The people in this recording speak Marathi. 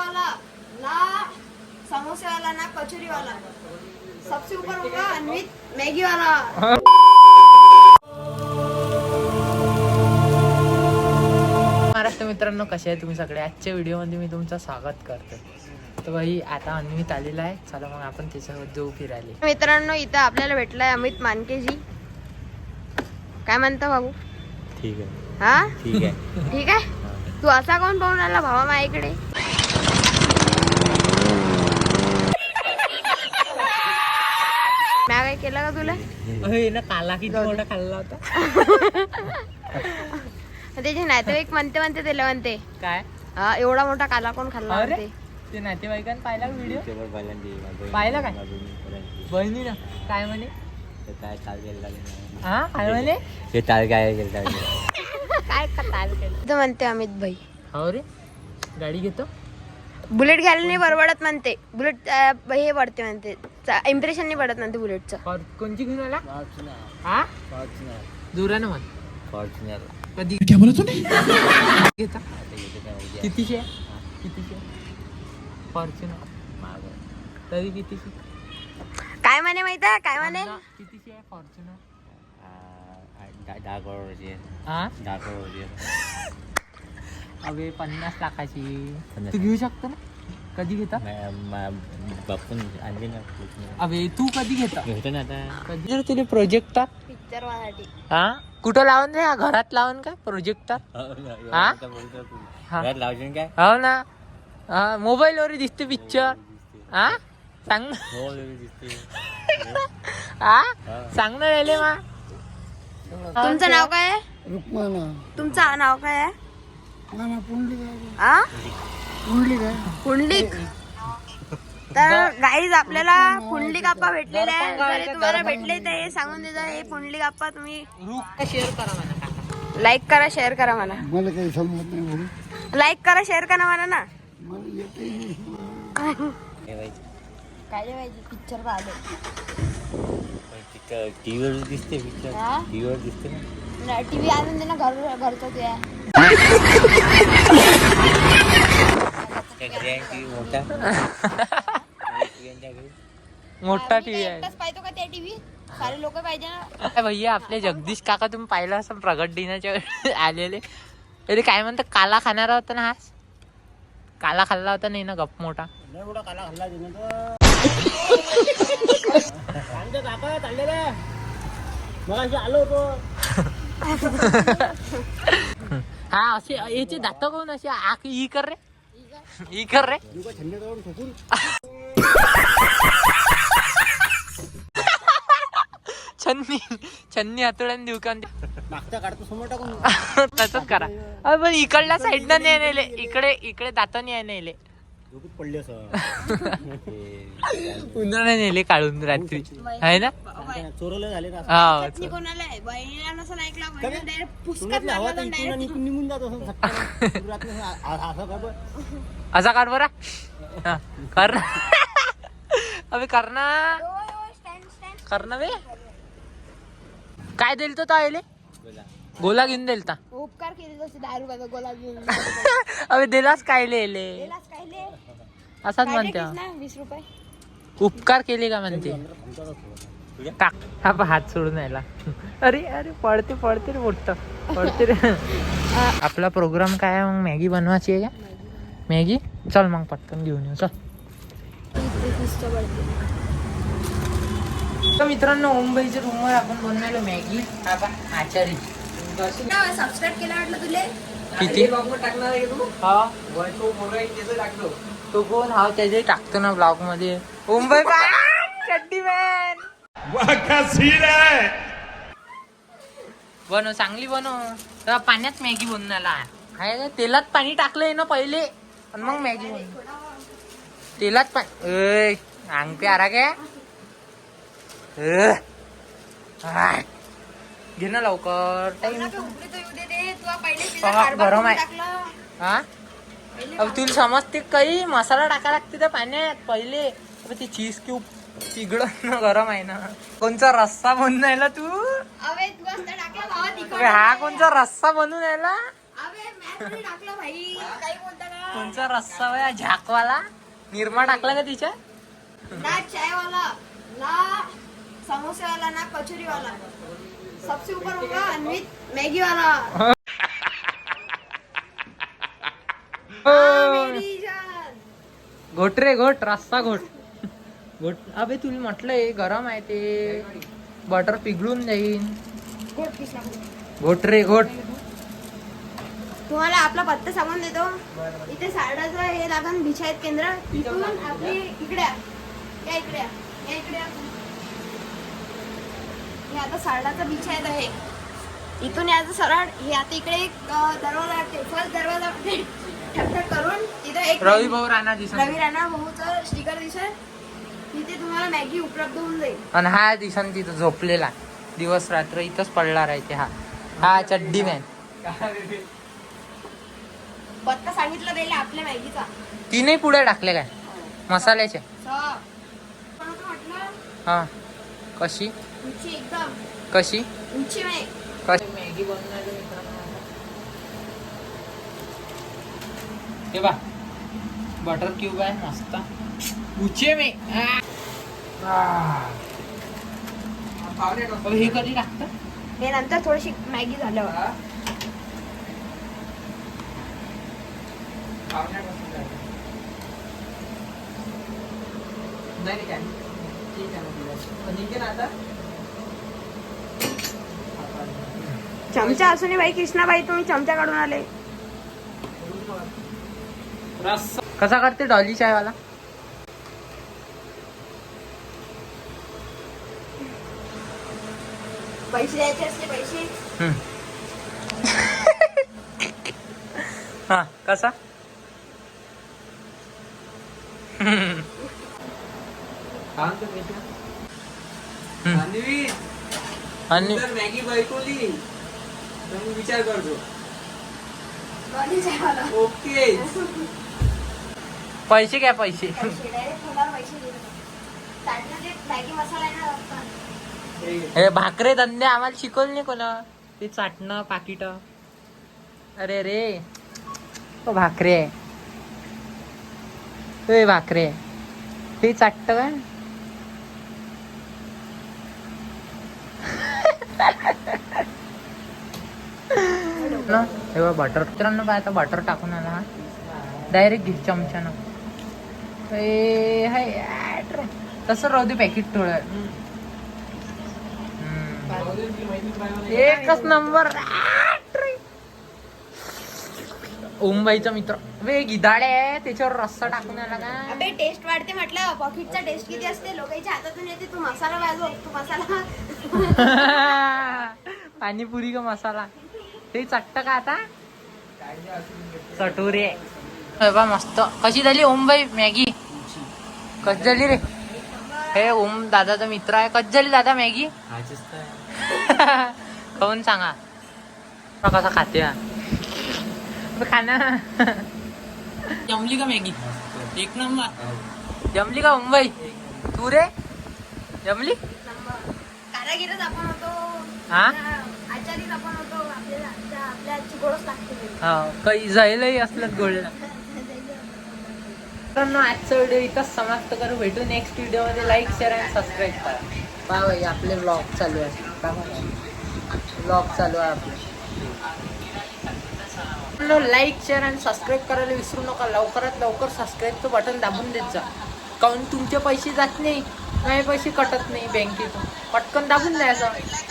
वाला, ना समोसे वाला, ना कचोरी वाला, सबसे ऊपर होगा अन्वित मैगी वाला। महाराष्ट्र मित्रांनो, कसे आहे तुम्ही सगळे? आजच्या व्हिडिओमध्ये मी तुमचं स्वागत करतो. तर भाई आता अन्वित आलेला आहे, चला मग आपण त्याच्यासोबत जाऊ फिरायला. मित्रांनो, इथं आपल्याला भेटलाय अमित मानकेजी. काय म्हणता भाऊ? ठीक आहे. हा ठीक आहे. ठीक आहे. तू असा कोण पाहून आला भावा माझ्याकडे? काय केलं का तुला? ना काला किती मोठा खाल्ला होता. त्याचे नातेवाईक म्हणते त्याला म्हणते काय हा एवढा मोठा काला कोण खाल्ला अरे म्हणते. ते नातेवाईकांनी पाहिला व्हिडिओ? पाहिलं काय? बहिणी ना काय म्हणे? काय चाल गेला हा काय म्हणे? हे चाल काय गेला काय कताल केलं म्हणते अमित भाई. हो रे, गाडी घेतो. बुलेट घ्यायला नाही परवडत म्हणते. बुलेट हे पडते म्हणते, इम्प्रेशन नाही पडत म्हणते बुलेटचं. कोणची घेऊन आला? हा जोरानं म्हण. फॉर्च्युनर. कधी क्या बोलत होते? घेता कितीशे? कितीशे फॉर्च्युनर? तरी कितीशे? काय म्हणे माहिती आहे? काय म्हणे? कितीशे आहे फॉर्च्युनर? 10 करोडची. हा 10 करोडची. अबे 50 लाखाची तू घेऊ शकतो ना? कधी घेता? बापून आणली ना. अबे तू कधी घेता? घेतो ना आता. कधी जर तुला प्रोजेक्टर पिक्चर वासाठी. हा कुठं लावून रे? घरात लावून काय प्रोजेक्टर? हा? घरात लावशील काय? हो ना. हा मोबाईल वर दिसते पिक्चर. हा सांग ना. हो दिसते. हा सांग ना रेले मा. तुमचं नाव काय आहे? रुक्माना. तुमचं नाव काय आहे? आ? पुंडलिक. तर गाईज आपल्याला पुंडलिक आप्पा भेटलेले आहे. जर तुम्हाला भेटले तर हे सांगून देता, हे पुंडलिक आप्पा तुम्ही शेअर करा म्हणा. लाईक करा, शेअर करा म्हणा. मला काही समजत नाही भाऊ. लाईक करा, शेअर करा म्हणा ना. मला येते काय जेवायची? पिक्चर पाहिलं. टीव्हीवर दिसते पिक्चर. हा? टीव्हीवर दिसते ना. टीव्ही आणून दे ना, घरचं ते आहे. मोठा मोठा टीव्ही आहे. एकटाच पाहतो का त्या टीव्ही? सारे लोक पाहिजे ना. भैया आपले जगदीश काका तुम्ही पाहिलं असं प्रगट दिनाच्या वेळी आलेले. अरे काय म्हणतात, काला खाणारा होता ना? हा काला खाल्ला होता नाही ना गप मोठा? हा असे याचे दात कोण असे आख ई कर रे, ई कर रे. छन्नी हातोड्याने देऊ का? तसंच करा. पण इकडल्या साईडनं नाही नेले, इकडे दाताने आहे नेले. उन्हाळ्याने नेले काढून रात्री आहे ना. चोरले झाले ना. हा चटणी कोणाला आहे? बहिणीला नसेल ऐकला, बहिणीला direct पुसकात मारला तर direct. निघून जात असा काढ बरा. कर ना. अबे कर ना, कर ना बे. काय देईल तो आले? गोला घेऊन देईल ता. उपकार केले तसे 10 रुपयाचा गोला घेऊन. अबे दिलास काय लेले दिलास काय ले? असाच काय म्हणते. देतीस ना 20 रुपये? उपकार केले का म्हणते. टाक हा पहा, हात सोडून यायला. अरे अरे पडते रे, मोठं पडते रे. आपला प्रोग्राम काय आहे मग? मॅगी बनवायची आहे का? मॅगी चल मग पटकन घेऊन येऊ चल. तर मित्रांनो, मुंबईच्या रूमवर आपण बनवलो मॅगी. हा पहा आचारी. सबस्क्राईब केला वाटलं तुले? किती टाकणार आहे तू? हा तो कोण? हा त्याचे टाकतो ना ब्लॉग मध्ये. मुंबई चड्डी मॅन बनव, चांगली बनव. तर पाण्यात मॅगी बनवायला आहे. तेलात पाणी टाकलंय ना पहिले आणि मग मॅगी बनव. तेलात पाणी अंगते आरा काय घे ना लवकर. गरम आहे. हा अब तुला समजते काही मसाला टाका लागते त्या पाण्यात पहिले. ते चीज क्यूब तिगडं गरम आहे ना. कोणचा रस्सा बनून राहिला तू? अबे तू असं टाकला भावा तिखट. हा कोणचा रस्सा बनून राहिला? अबे कोणी टाकलं भाई काही बोलता का कोणचा रस्सा वया झाकवाला निरमा टाकला का तिच्या ना चायवाला ना समोसेवाला ना कचोरीवाला सबसे ऊपर होगा अनवित मैगी वाला मेरी जान घोट रे घोट रस्सा घोट घोट अबे तुला म्हटलंय गरम आहे ते बटर पिघळून जाईन गोड पिसला घोट रे घोट तुम्हाला आपला पत्ता सांगून देतो इथे सारडाचं हे लागन भिछायत केंद्र इथून आपली इकडे या इकडे या इकडे हे आता सारडाचा भिछायत आहे इथून याचं सरळ हे आता इकडे एक दरवाजा लागते फर्स्ट दरवाजा ठकठक करून तिथं एक रवी भाऊ राणा दिसत रवी राणा भाऊचं स्टिकर दिसेल तिथे तुम्हाला मॅगी उपलब्ध होऊन जाईल आणि हा दिसन तिथं झोपलेला दिवस रात्र इथंच पडला राहते हा हा चड्डी मॅन पत्ता सांगितलं त्याला आपल्या मॅगीचा तीनही पुढे टाकले काय मसाल्याचे पण होतं म्हटलं हा कशी उंची एकदम कशी उंची नाही कशी मॅगी बनवणार हे बा बटर क्यूब आहे मस्त उचे मे हे कधी टाकतं हे नंतर थोडीशी मॅगी झाल्यावर नाही काय ठीक आहे आता चमचा असून बाई कृष्णाबाई तुम्ही चमचा काढून आले कसा करते डॉली चायवाला पैसे द्यायचे असले पैसे हा कसा आणि मॅगी बैठवली तर मी विचार करतो डॉली चायवाला. ओके पैसे घ्या पैसे पैसे direct मुलाला पैसे दिले. ताटमध्ये मॅगी मसाला आहे ना आता. हे भाकरे धंदे आम्हाला शिकवले नाही कोणा ते चाटणं पाकिट अरे रे तो भाकरे आहे तो भाकरे आहे ते चाटत काय ना तेव्हा बटर मित्रांनो पाय आता बटर टाकून आला हा डायरेक्ट घे चमच्यानं तसं राहू दे पॅकेट थोडं एकच नंबर ओमबाईचा मित्र वे गिदाडे आहे त्याच्यावर रस्सा टाकून आला का अबे टेस्ट वाढते म्हटलं पॉकेटचा टेस्ट किती असते लोकांच्या हातातून येते तू मसाला वाजव तू मसाला पाणीपुरी का मसाला ते चट्ट का आता चटोरी आहे बा मस्त कशी झाली ओमबाई मॅगी कशी झाली रे हे ओम दादाचा मित्र आहे कशी झाली दादा मॅगी खाऊन सांगा कसा खाते खाना जमली का मॅगी एक नंबर जमली का मुंबई तू रे जमली कारागिरच आपण होतो हा आचारीच आपण होतो आपल्या गोडच लागते हा काही जायलाही असलं गोळला तर आजचा व्हिडिओ इथंच समाप्त करू भेटू नेक्स्ट व्हिडिओमध्ये लाईक शेअर आणि सबस्क्राईब करा पहा भाई आपले व्लॉग चालू आहे व्लॉग चालू आहे आपले लाईक शेअर आणि सबस्क्राईब करायला विसरू नका लवकरात लवकर सबस्क्राईबचं बटन दाबून देत जा काऊन तुमचे पैसे जात नाही माझे पैसे कटत नाही बँकेतून पटकन दाबून द्यायचं